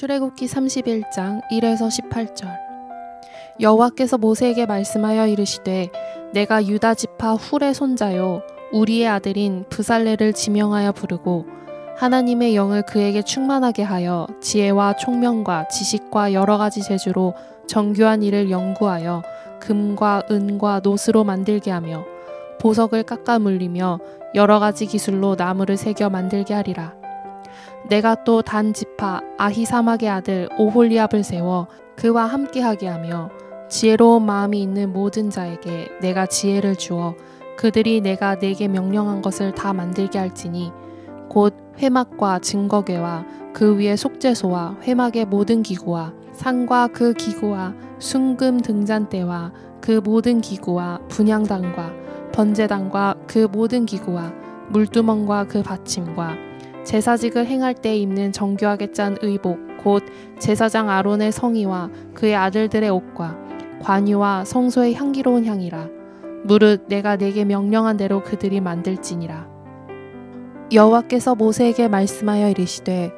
출애굽기 31장 1에서 18절. 여호와께서 모세에게 말씀하여 이르시되 내가 유다 지파 훌의 손자요 우리의 아들인 브살레를 지명하여 부르고 하나님의 영을 그에게 충만하게 하여 지혜와 총명과 지식과 여러 가지 재주로 정교한 일을 연구하여 금과 은과 노스로 만들게 하며 보석을 깎아 물리며 여러 가지 기술로 나무를 새겨 만들게 하리라. 내가 또 단 지파 아히사막의 아들 오홀리압을 세워 그와 함께하게 하며 지혜로운 마음이 있는 모든 자에게 내가 지혜를 주어 그들이 내가 내게 명령한 것을 다 만들게 할지니 곧 회막과 증거궤와 그 위에 속죄소와 회막의 모든 기구와 상과 그 기구와 순금 등잔대와 그 모든 기구와 분향단과 번제단과 그 모든 기구와 물두멍과 그 받침과 제사직을 행할 때 입는 정교하게 짠 의복 곧 제사장 아론의 성의와 그의 아들들의 옷과 관유와 성소의 향기로운 향이라. 무릇 내가 내게 명령한 대로 그들이 만들지니라. 여호와께서 모세에게 말씀하여 이르시되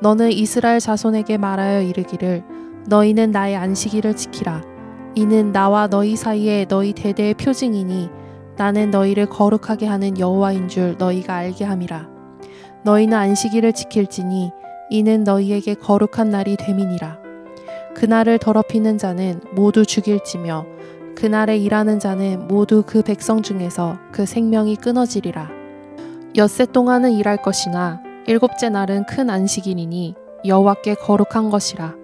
너는 이스라엘 자손에게 말하여 이르기를 너희는 나의 안식일을 지키라. 이는 나와 너희 사이에 너희 대대의 표징이니 나는 너희를 거룩하게 하는 여호와인 줄 너희가 알게 함이라. 너희는 안식일을 지킬지니 이는 너희에게 거룩한 날이 됨이니라. 그날을 더럽히는 자는 모두 죽일지며 그날에 일하는 자는 모두 그 백성 중에서 그 생명이 끊어지리라. 엿새 동안은 일할 것이나 일곱째 날은 큰 안식일이니 여호와께 거룩한 것이라.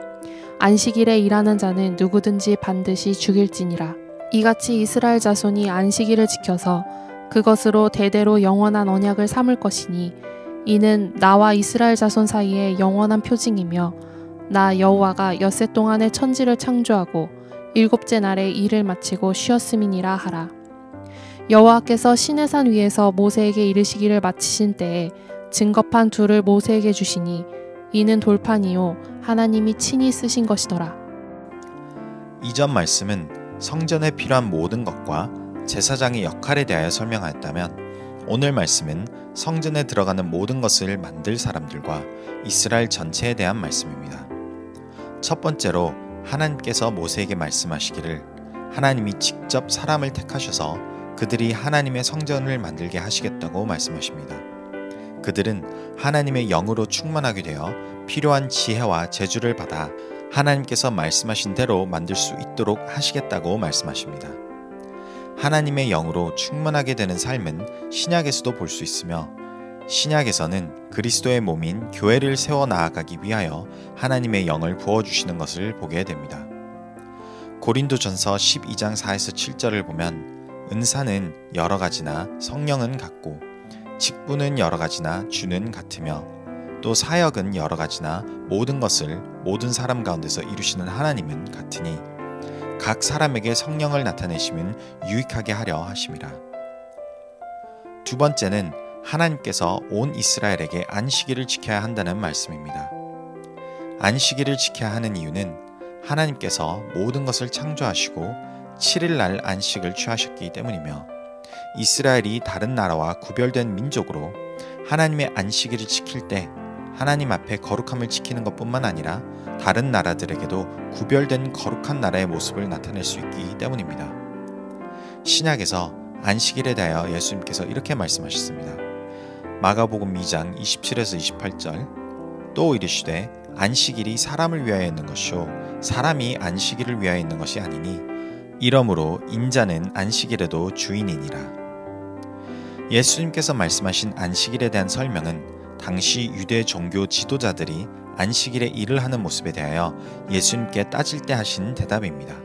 안식일에 일하는 자는 누구든지 반드시 죽일지니라. 이같이 이스라엘 자손이 안식일을 지켜서 그것으로 대대로 영원한 언약을 삼을 것이니 이는 나와 이스라엘 자손 사이에 영원한 표징이며 나 여호와가 엿새 동안에 천지를 창조하고 일곱째 날에 일을 마치고 쉬었음이니라 하라. 여호와께서 시내산 위에서 모세에게 이르시기를 마치신 때에 증거판 둘을 모세에게 주시니 이는 돌판이요 하나님이 친히 쓰신 것이더라. 이전 말씀은 성전에 필요한 모든 것과 제사장의 역할에 대하여 설명하였다면 오늘 말씀은 성전에 들어가는 모든 것을 만들 사람들과 이스라엘 전체에 대한 말씀입니다. 첫 번째로 하나님께서 모세에게 말씀하시기를 하나님이 직접 사람을 택하셔서 그들이 하나님의 성전을 만들게 하시겠다고 말씀하십니다. 그들은 하나님의 영으로 충만하게 되어 필요한 지혜와 재주를 받아 하나님께서 말씀하신 대로 만들 수 있도록 하시겠다고 말씀하십니다. 하나님의 영으로 충만하게 되는 삶은 신약에서도 볼 수 있으며 신약에서는 그리스도의 몸인 교회를 세워 나아가기 위하여 하나님의 영을 부어주시는 것을 보게 됩니다. 고린도전서 12장 4에서 7절을 보면 은사는 여러 가지나 성령은 같고 직분은 여러 가지나 주는 같으며 또 사역은 여러 가지나 모든 것을 모든 사람 가운데서 이루시는 하나님은 같으니 각 사람에게 성령을 나타내시면 유익하게 하려 하심이라. 두 번째는 하나님께서 온 이스라엘에게 안식일을 지켜야 한다는 말씀입니다. 안식일을 지켜야 하는 이유는 하나님께서 모든 것을 창조하시고 7일날 안식을 취하셨기 때문이며 이스라엘이 다른 나라와 구별된 민족으로 하나님의 안식일을 지킬 때 하나님 앞에 거룩함을 지키는 것뿐만 아니라 다른 나라들에게도 구별된 거룩한 나라의 모습을 나타낼 수 있기 때문입니다. 신약에서 안식일에 대하여 예수님께서 이렇게 말씀하셨습니다. 마가복음 2장 27에서 28절 또 이르시되 안식일이 사람을 위하여 있는 것이요 사람이 안식일을 위하여 있는 것이 아니니 이러므로 인자는 안식일에도 주인이니라. 예수님께서 말씀하신 안식일에 대한 설명은 당시 유대 종교 지도자들이 안식일에 일을 하는 모습에 대하여 예수님께 따질 때 하신 대답입니다.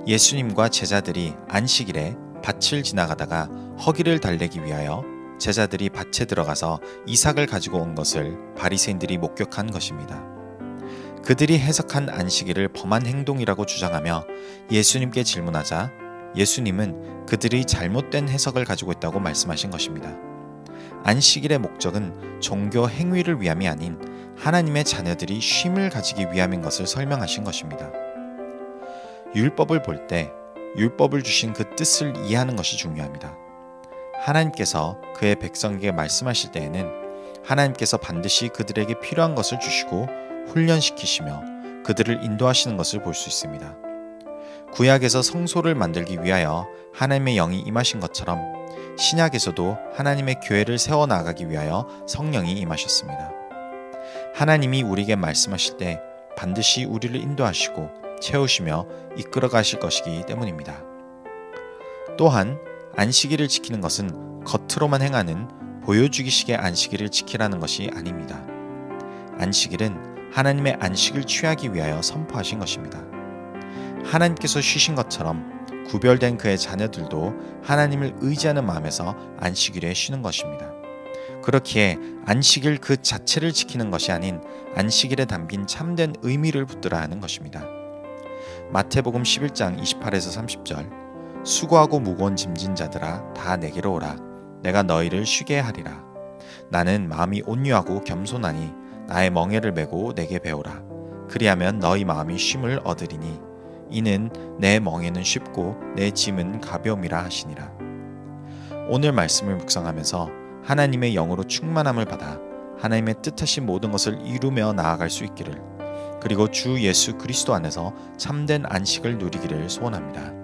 예수님과 제자들이 안식일에 밭을 지나가다가 허기를 달래기 위하여 제자들이 밭에 들어가서 이삭을 가지고 온 것을 바리새인들이 목격한 것입니다. 그들이 해석한 안식일을 범한 행동이라고 주장하며 예수님께 질문하자 예수님은 그들이 잘못된 해석을 가지고 있다고 말씀하신 것입니다. 안식일의 목적은 종교 행위를 위함이 아닌 하나님의 자녀들이 쉼을 가지기 위함인 것을 설명하신 것입니다. 율법을 볼 때 율법을 주신 그 뜻을 이해하는 것이 중요합니다. 하나님께서 그의 백성에게 말씀하실 때에는 하나님께서 반드시 그들에게 필요한 것을 주시고 훈련시키시며 그들을 인도하시는 것을 볼 수 있습니다. 구약에서 성소를 만들기 위하여 하나님의 영이 임하신 것처럼 신약에서도 하나님의 교회를 세워나가기 위하여 성령이 임하셨습니다. 하나님이 우리에게 말씀하실 때 반드시 우리를 인도하시고 채우시며 이끌어 가실 것이기 때문입니다. 또한 안식일을 지키는 것은 겉으로만 행하는 보여주기식의 안식일을 지키라는 것이 아닙니다. 안식일은 하나님의 안식을 취하기 위하여 선포하신 것입니다. 하나님께서 쉬신 것처럼 구별된 그의 자녀들도 하나님을 의지하는 마음에서 안식일에 쉬는 것입니다. 그렇기에 안식일 그 자체를 지키는 것이 아닌 안식일에 담긴 참된 의미를 붙들어야 하는 것입니다. 마태복음 11장 28에서 30절 수고하고 무거운 짐진 자들아 다 내게로 오라. 내가 너희를 쉬게 하리라. 나는 마음이 온유하고 겸손하니 나의 멍에를 메고 내게 배우라. 그리하면 너희 마음이 쉼을 얻으리니 이는 내 멍에는 쉽고 내 짐은 가벼움이라 하시니라. 오늘 말씀을 묵상하면서 하나님의 영으로 충만함을 받아 하나님의 뜻하신 모든 것을 이루며 나아갈 수 있기를, 그리고 주 예수 그리스도 안에서 참된 안식을 누리기를 소원합니다.